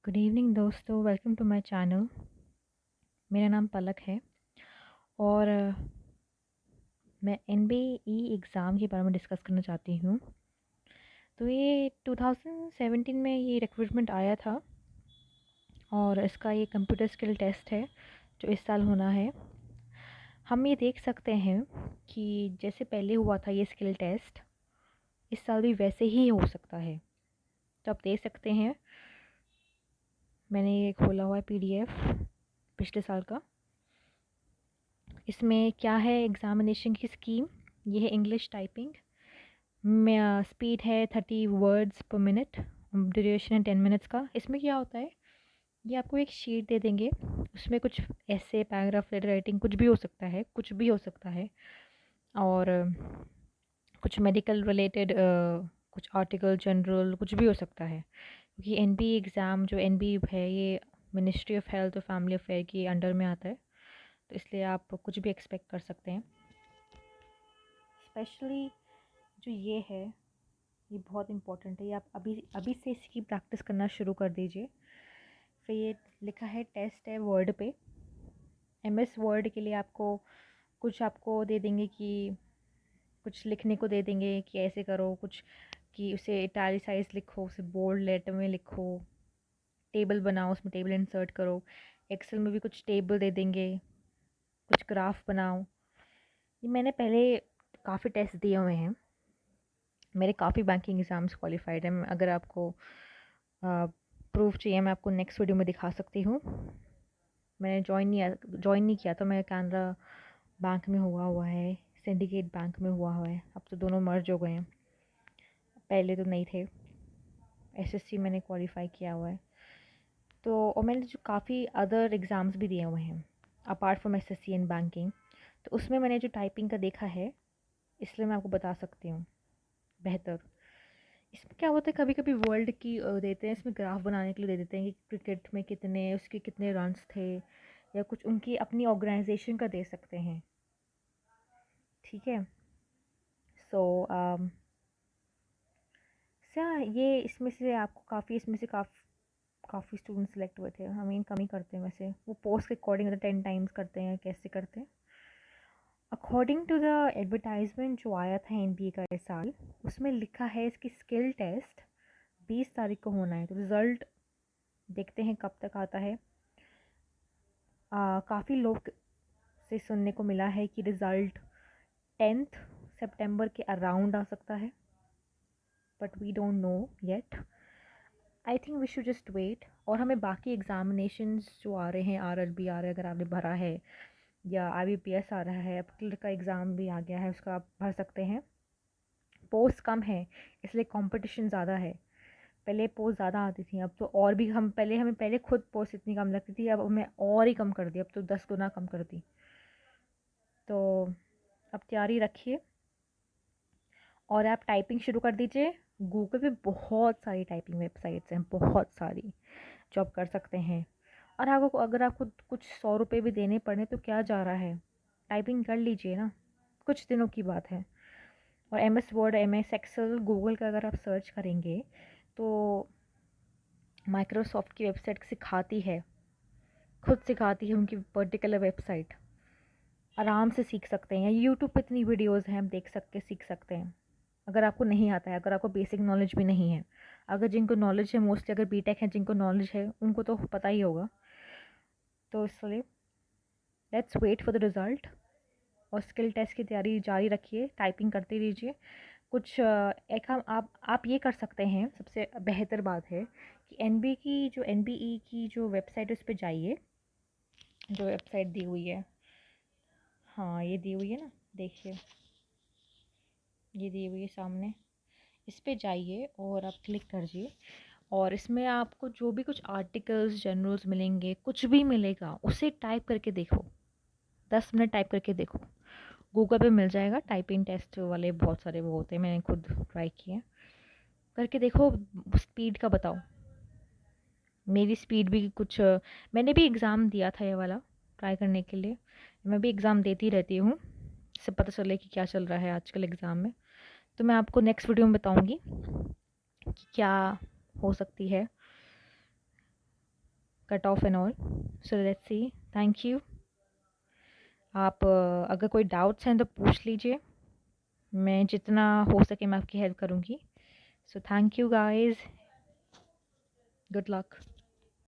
Good evening दोस्तों, welcome to my channel. मेरा नाम पलक है और मैं एनबीई एग्ज़ाम के बारे में डिस्कस करना चाहती हूँ। तो ये 2017 में ये रिक्रूटमेंट आया था और इसका ये कंप्यूटर स्किल टेस्ट है जो इस साल होना है। हम ये देख सकते हैं कि जैसे पहले हुआ था ये स्किल टेस्ट, इस साल भी वैसे ही हो सकता है। तो आप देख सकते हैं, मैंने ये खोला हुआ है पीडीएफ पिछले साल का। इसमें क्या है, एग्ज़ामिनेशन की स्कीम ये है। इंग्लिश टाइपिंग में स्पीड है 30 वर्ड्स पर मिनट, ड्यूरेशन है 10 मिनट्स का। इसमें क्या होता है, ये आपको एक शीट दे देंगे, उसमें कुछ ऐसे पैराग्राफ, लेटर राइटिंग, कुछ भी हो सकता है, कुछ भी हो सकता है। और कुछ मेडिकल रिलेटेड, कुछ आर्टिकल जनरल, कुछ भी हो सकता है, क्योंकि एनबीए एग्ज़ाम जो एनबीए है ये मिनिस्ट्री ऑफ हेल्थ और फैमिली अफेयर के अंडर में आता है, तो इसलिए आप कुछ भी एक्सपेक्ट कर सकते हैं। स्पेशली जो ये है, ये बहुत इम्पोर्टेंट है। ये आप अभी अभी से इसकी प्रैक्टिस करना शुरू कर दीजिए। फिर ये लिखा है टेस्ट है वर्ड पे। एमएस वर्ड के लिए आपको दे देंगे कि कुछ लिखने को दे देंगे कि ऐसे करो कुछ, कि उसे इटैलिसाइज लिखो, उसे बोल्ड लेटर में लिखो, टेबल बनाओ, उसमें टेबल इंसर्ट करो। एक्सेल में भी कुछ टेबल दे देंगे, कुछ ग्राफ बनाओ। ये मैंने पहले काफ़ी टेस्ट दिए हुए हैं, मेरे काफ़ी बैंकिंग एग्ज़ाम्स क्वालिफाइड हैं। अगर आपको प्रूफ चाहिए, मैं आपको नेक्स्ट वीडियो में दिखा सकती हूँ। मैंने ज्वाइन नहीं किया था, मैं कैनरा बैंक में हुआ है, सिंडिकेट बैंक में हुआ है। अब तो दोनों मर्ज हो गए हैं, पहले तो नहीं थे। एसएससी मैंने क्वालिफाई किया हुआ है। तो और मैंने जो काफ़ी अदर एग्ज़ाम्स भी दिए हुए हैं apart from SSC and banking, तो उसमें मैंने जो टाइपिंग का देखा है, इसलिए मैं आपको बता सकती हूँ बेहतर। इसमें क्या होता है, कभी कभी वर्ल्ड की देते हैं, इसमें ग्राफ बनाने के लिए दे देते हैं कि क्रिकेट में उसके कितने रन्स थे, या कुछ उनकी अपनी ऑर्गेनाइजेशन का दे सकते हैं। ठीक है। सो ये इसमें से आपको काफ़ी स्टूडेंट सेलेक्ट हुए थे। कम ही करते हैं वैसे, वो पोस्ट के अकॉर्डिंग 10 टाइम्स करते हैं, कैसे करते हैं। अकॉर्डिंग टू द एडवर्टाइजमेंट जो आया था एनबीए का इस साल, उसमें लिखा है इसकी स्किल टेस्ट 20 तारीख को होना है। तो रिज़ल्ट देखते हैं कब तक आता है। काफ़ी लोग से सुनने को मिला है कि रिज़ल्ट 10th सितंबर के अराउंड आ सकता है, but we don't know yet. I think we should just wait. और हमें बाकी एग्जामिनेशंस जो आ रहे हैं, आरआरबी आ रहा है, अगर आपने भरा है, या आईबीपीएस आ रहा है, अब क्लर्क का एग्ज़ाम भी आ गया है, उसका आप भर सकते हैं। पोस्ट कम है इसलिए कंपटीशन ज़्यादा है। पहले पोस्ट ज़्यादा आती थी, अब तो और भी हमें पहले खुद पोस्ट इतनी कम लगती थी, अब हमें और ही कम कर दी, अब तो 10 गुना कम कर दी। तो अब तैयारी रखिए और आप टाइपिंग शुरू कर दीजिए। गूगल पे बहुत सारी टाइपिंग वेबसाइट्स हैं, बहुत सारी, जो आप कर सकते हैं। और आपको अगर आपको कुछ 100 रुपये भी देने पड़े तो क्या जा रहा है, टाइपिंग कर लीजिए ना, कुछ दिनों की बात है। और M S word, M S Excel, Google का अगर आप सर्च करेंगे तो माइक्रोसॉफ्ट की वेबसाइट सिखाती है, खुद सिखाती है उनकी पर्टिकुलर वेबसाइट। आराम से सीख सकते हैं। यूट्यूब पे इतनी वीडियोज़ हैं, हम देख सकते सीख सकते हैं। अगर आपको नहीं आता है, अगर आपको बेसिक नॉलेज भी नहीं है, अगर जिनको नॉलेज है, मोस्टली अगर बीटेक है जिनको नॉलेज है, उनको तो पता ही होगा। तो इसलिए let's wait for the result और स्किल टेस्ट की तैयारी जारी रखिए, टाइपिंग करते रहिए। कुछ एक हम आप ये कर सकते हैं, सबसे बेहतर बात है कि एनबीई की जो वेबसाइट है उस पर जाइए, जो वेबसाइट दी हुई है, हाँ ये दी हुई है ना, देखिए ये दी हुई है सामने, इस पे जाइए और आप क्लिक करिए। और इसमें आपको जो भी कुछ आर्टिकल्स जर्नल्स मिलेंगे, कुछ भी मिलेगा, उसे टाइप करके देखो, 10 मिनट टाइप करके देखो। गूगल पे मिल जाएगा, टाइपिंग टेस्ट वाले बहुत सारे वो होते हैं, मैंने खुद ट्राई किए, करके देखो। स्पीड का बताओ, मेरी स्पीड भी कुछ, मैंने भी एग्ज़ाम दिया था ये वाला ट्राई करने के लिए। मैं भी एग्ज़ाम देती रहती हूँ, इससे पता चले कि क्या चल रहा है आजकल एग्ज़ाम में। तो मैं आपको नेक्स्ट वीडियो में बताऊँगी कि क्या हो सकती है cut off and all. So let's see. Thank you. आप अगर कोई डाउट्स हैं तो पूछ लीजिए. मैं जितना हो सके मैं आपकी हेल्प करूँगी. So thank you guys. Good luck.